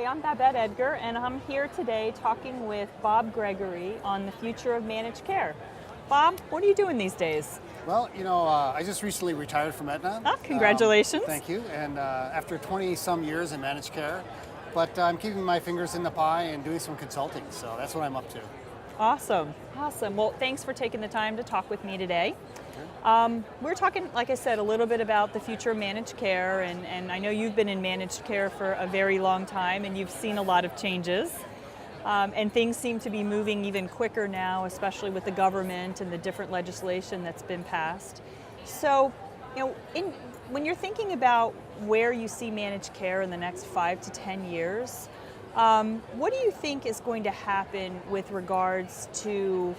Hi, I'm Babette Edgar, and I'm here today talking with Bob Gregory on the future of managed care. Bob, what are you doing these days? Well, I just recently retired from Aetna. Oh, congratulations. Thank you. And after 20 some years in managed care, but I'm keeping my fingers in the pie and doing some consulting. So that's what I'm up to. Awesome. Well, thanks for taking the time to talk with me today. We're talking, like I said, a little bit about the future of managed care, and I know you've been in managed care for a very long time, and you've seen a lot of changes. And things seem to be moving even quicker now, especially with the government and the different legislation that's been passed. So, when you're thinking about where you see managed care in the next 5 to 10 years, what do you think is going to happen with regards to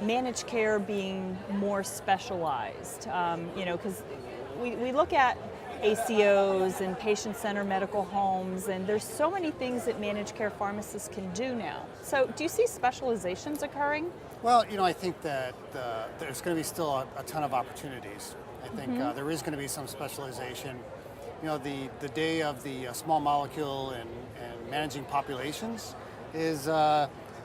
managed care being more specialized? Because we look at ACOs and patient-centered medical homes, and there's so many things that managed care pharmacists can do now. So do you see specializations occurring? Well, I think that there's going to be still a ton of opportunities. I think there is going to be some specialization. The day of the small molecule and managing populations is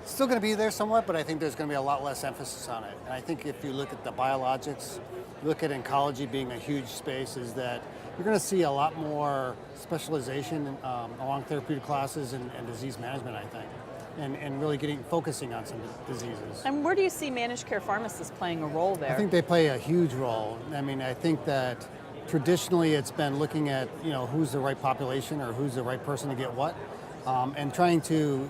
still going to be there somewhat, but I think there's going to be a lot less emphasis on it. And I think if you look at the biologics, look at oncology being a huge space, is that you're going to see a lot more specialization along therapeutic classes and disease management, I think, and really focusing on some diseases. And where do you see managed care pharmacists playing a role there? I think they play a huge role. I think that traditionally it's been looking at who's the right population or who's the right person to get what. And trying to,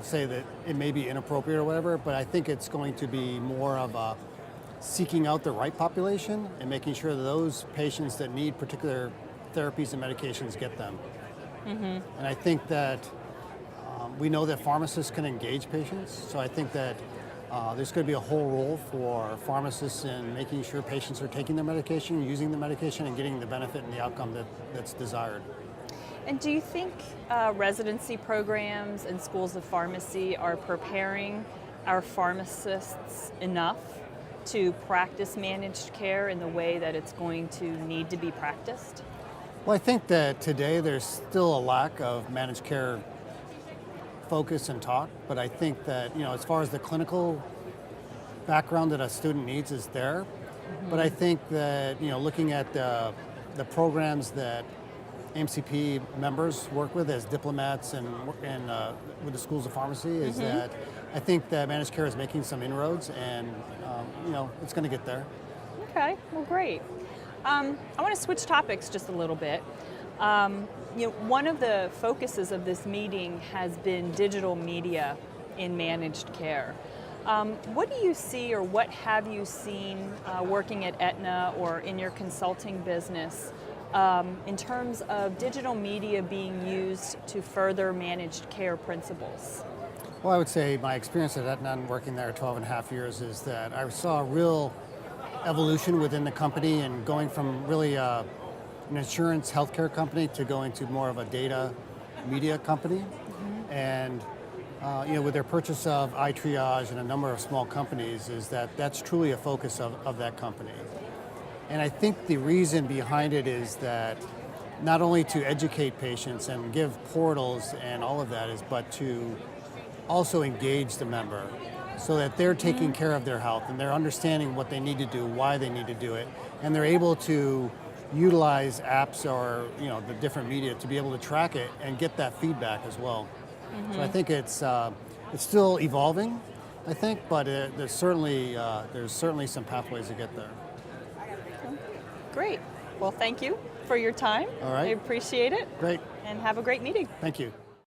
say that it may be inappropriate or whatever, but I think it's going to be more of a seeking out the right population and making sure that those patients that need particular therapies and medications get them. And I think that we know that pharmacists can engage patients, so I think that there's going to be a whole role for pharmacists in making sure patients are taking their medication, using the medication, and getting the benefit and the outcome that's desired. And do you think residency programs and schools of pharmacy are preparing our pharmacists enough to practice managed care in the way that it's going to need to be practiced? Well, I think that today there's still a lack of managed care focus and talk, but I think that, as far as the clinical background that a student needs is there. But I think that, looking at the programs that AMCP members work with as diplomats and with the schools of pharmacy is that I think that managed care is making some inroads, and it's going to get there. Okay, well, great. I want to switch topics just a little bit. One of the focuses of this meeting has been digital media in managed care. What do you see, or what have you seen working at Aetna or in your consulting business in terms of digital media being used to further managed care principles? Well, I would say my experience at Aetna and working there 12 and a half years is that I saw a real evolution within the company and going from really an insurance healthcare company to going to more of a data media company. And with their purchase of iTriage and a number of small companies, is that's truly a focus of that company. And I think the reason behind it is that not only to educate patients and give portals and all of that but to also engage the member so that they're taking care of their health and they're understanding what they need to do, why they need to do it, and they're able to utilize apps or the different media to be able to track it and get that feedback as well. So I think it's still evolving, I think, but there's certainly some pathways to get there. Great. Well, thank you for your time. All right. I appreciate it. Great. And have a great meeting. Thank you.